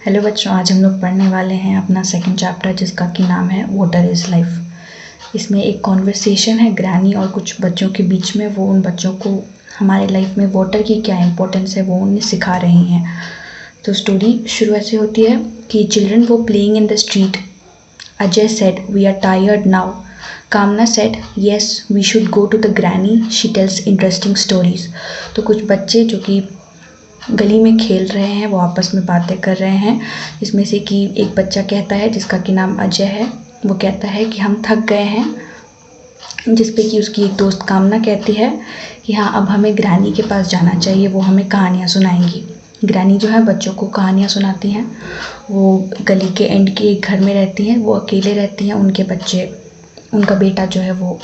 Hello बच्चों, आज हम लोग पढ़ने वाले हैं अपना सेकंड चैप्टर जिसका कि नाम है वाटर इज़ लाइफ। इसमें एक कॉन्वर्सेशन है ग्रैनी और कुछ बच्चों के बीच में। वो उन बच्चों को हमारे लाइफ में वाटर की क्या इंपॉर्टेंस है वो उन्हें सिखा रही हैं। तो स्टोरी शुरू ऐसे होती है कि चिल्ड्रन वो playing in the street. Ajay said we are tired now. Kamna said yes we should go to the granny, she tells interesting stories. तो कुछ बच्चे जो कि गली में खेल रहे हैं वो आपस में बातें कर रहे हैं। इसमें से कि एक बच्चा कहता है जिसका कि नाम अजय है, वो कहता है कि हम थक गए हैं। जिस पे कि उसकी एक दोस्त कामना कहती है कि हाँ अब हमें ग्रैनी के पास जाना चाहिए, वो हमें कहानियाँ सुनाएंगी। ग्रैनी जो है बच्चों को कहानियाँ सुनाती हैं। वो गली के एंड के एक घर में रहती हैं, वो अकेले रहती हैं। उनके बच्चे, उनका बेटा जो है वो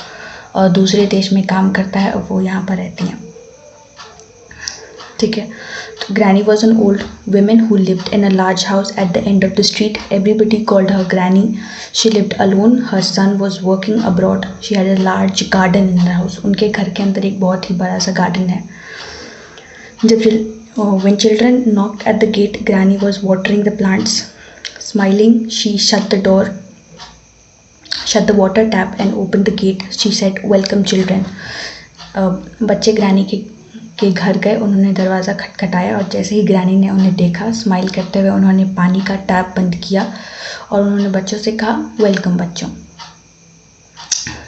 दूसरे देश में काम करता है और वो यहाँ पर रहती हैं। ठीक है, तो granny was an old woman who lived in a large house at the end of the street. Everybody called her Granny. She lived alone. Her son was working abroad. She had a large garden in her house. उनके घर के अंदर एक बहुत ही बड़ा सा garden है। When children knocked at the gate, Granny was watering the plants. Smiling, she shut the water tap and opened the gate. She said, "Welcome, children." बच्चे ग्रैनी के घर गए, उन्होंने दरवाज़ा खटखटाया और जैसे ही ग्रैनी ने उन्हें देखा, स्माइल करते हुए उन्होंने पानी का टैप बंद किया और उन्होंने बच्चों से कहा वेलकम बच्चों।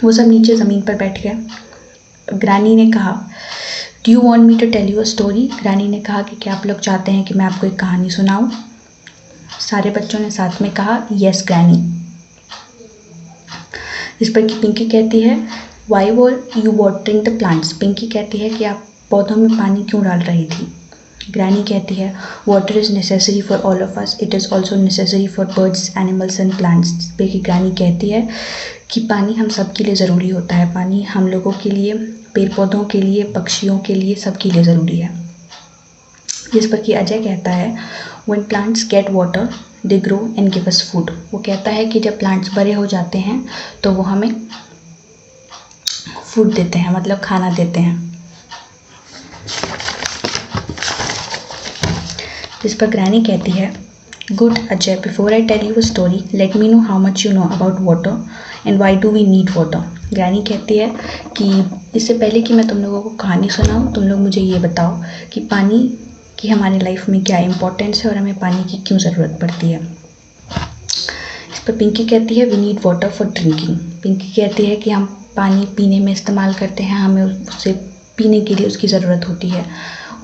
वो सब नीचे ज़मीन पर बैठ गए। ग्रैनी ने कहा do you want me to tell you a story. Granny ने कहा कि क्या आप लोग चाहते हैं कि मैं आपको एक कहानी सुनाऊं। सारे बच्चों ने साथ में कहा यस ग्रैनी। इस पर कि पिंकी कहती है why were you watering the plants. Pinky कहती है कि आप पौधों में पानी क्यों डाल रही थी। ग्रैनी कहती है water is necessary for all of us, it is also necessary for birds, animals and plants. पे कि ग्रैनी कहती है कि पानी हम सब के लिए ज़रूरी होता है। पानी हम लोगों के लिए, पेड़ पौधों के लिए, पक्षियों के लिए, सबके लिए ज़रूरी है। जिस पर कि अजय कहता है when plants get water they grow and give us food. वो कहता है कि जब प्लांट्स बड़े हो जाते हैं तो वो हमें फूड देते हैं, मतलब खाना देते हैं। जिस पर ग्रैनी कहती है good Ajay, before I tell you a story let me know how much you know about water and why do we need water. Granny कहती है कि इससे पहले कि मैं तुम लोगों को कहानी सुनाऊँ, तुम लोग मुझे ये बताओ कि पानी की हमारी लाइफ में क्या इंपॉर्टेंस है और हमें पानी की क्यों ज़रूरत पड़ती है। इस पर पिंकी कहती है we need water for drinking. Pinky कहती है कि हम पानी पीने में इस्तेमाल करते हैं, हमें उससे पीने के लिए उसकी ज़रूरत होती है।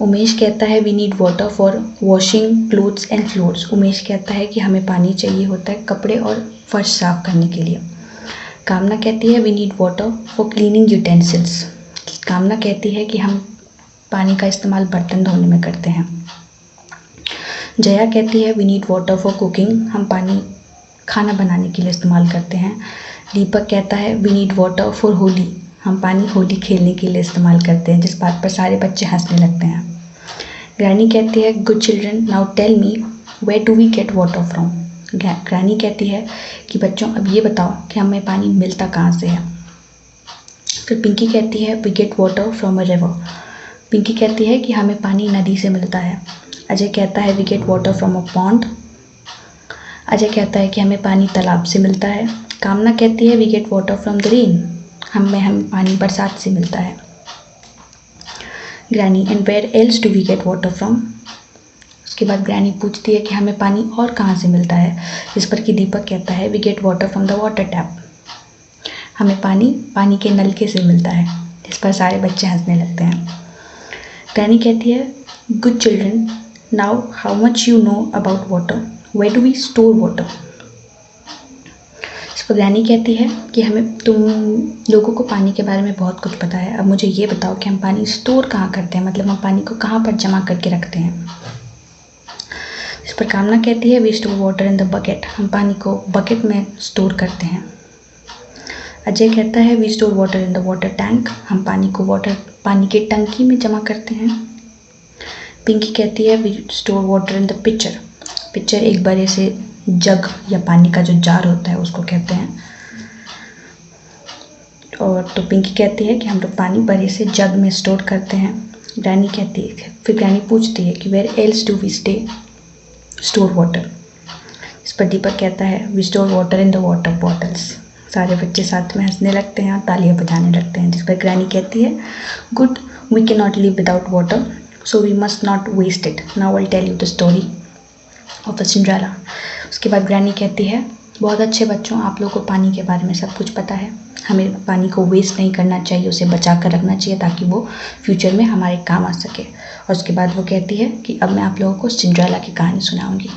उमेश कहता है we need water for washing clothes and floors. Umesh कहता है कि हमें पानी चाहिए होता है कपड़े और फर्श साफ करने के लिए। कामना कहती है we need water for cleaning utensils. Kamna कहती है कि हम पानी का इस्तेमाल बर्तन धोने में करते हैं। जया कहती है we need water for cooking. हम पानी खाना बनाने के लिए इस्तेमाल करते हैं। दीपक कहता है we need water for Holi. हम पानी होली खेलने के लिए इस्तेमाल करते हैं, जिस बात पर सारे बच्चे हंसने लगते हैं। ग्रैनी कहती है good children now tell me where do we get water from. Granny कहती है कि बच्चों अब ये बताओ कि हमें पानी मिलता कहाँ से है। फिर पिंकी कहती है we get water from a river. Pinky कहती है कि हमें पानी नदी से मिलता है। अजय कहता है we get water from a pond. Ajay कहता है कि हमें पानी तालाब से मिलता है। कामना कहती है we get water from the rain. हमें पानी बरसात से मिलता है। Granny and where else do we get water from. उसके बाद ग्रैनी पूछती है कि हमें पानी और कहाँ से मिलता है। इस पर कि दीपक कहता है we get water from the water tap. हमें पानी के नलके से मिलता है। इस पर सारे बच्चे हंसने लगते हैं। ग्रैनी कहती है good children now how much you know about water, where do we store water. Granny कहती है कि हमें तुम लोगों को पानी के बारे में बहुत कुछ पता है, अब मुझे ये बताओ कि हम पानी स्टोर कहाँ करते हैं, मतलब हम पानी को कहाँ पर जमा करके रखते हैं। इस पर कामना कहती है we store water in the bucket. हम पानी को बकेट में स्टोर करते हैं। अजय कहता है we store water in the water tank. हम पानी के टंकी में जमा करते हैं। पिंकी कहती है we store water in the pitcher. Pitcher एक बड़े से जग या पानी का जो जार होता है उसको कहते हैं। और तो पिंकी कहती है कि हम लोग पानी बड़े से जग में स्टोर करते हैं। ग्रैनी कहती है, फिर ग्रैनी पूछती है कि where else do we store water. इस पर दीपक कहता है we store water in the water bottles. सारे बच्चे साथ में हंसने लगते हैं और तालियां बजाने लगते हैं, जिस पर ग्रैनी कहती है good, we can not live without water so we must not waste it. Now I will tell you the story of a Cinderella. उसके बाद ग्रैनी कहती है बहुत अच्छे बच्चों, आप लोगों को पानी के बारे में सब कुछ पता है, हमें पानी को वेस्ट नहीं करना चाहिए, उसे बचा कर रखना चाहिए ताकि वो फ्यूचर में हमारे काम आ सके। और उसके बाद वो कहती है कि अब मैं आप लोगों को सिंड्रेला की कहानी सुनाऊंगी।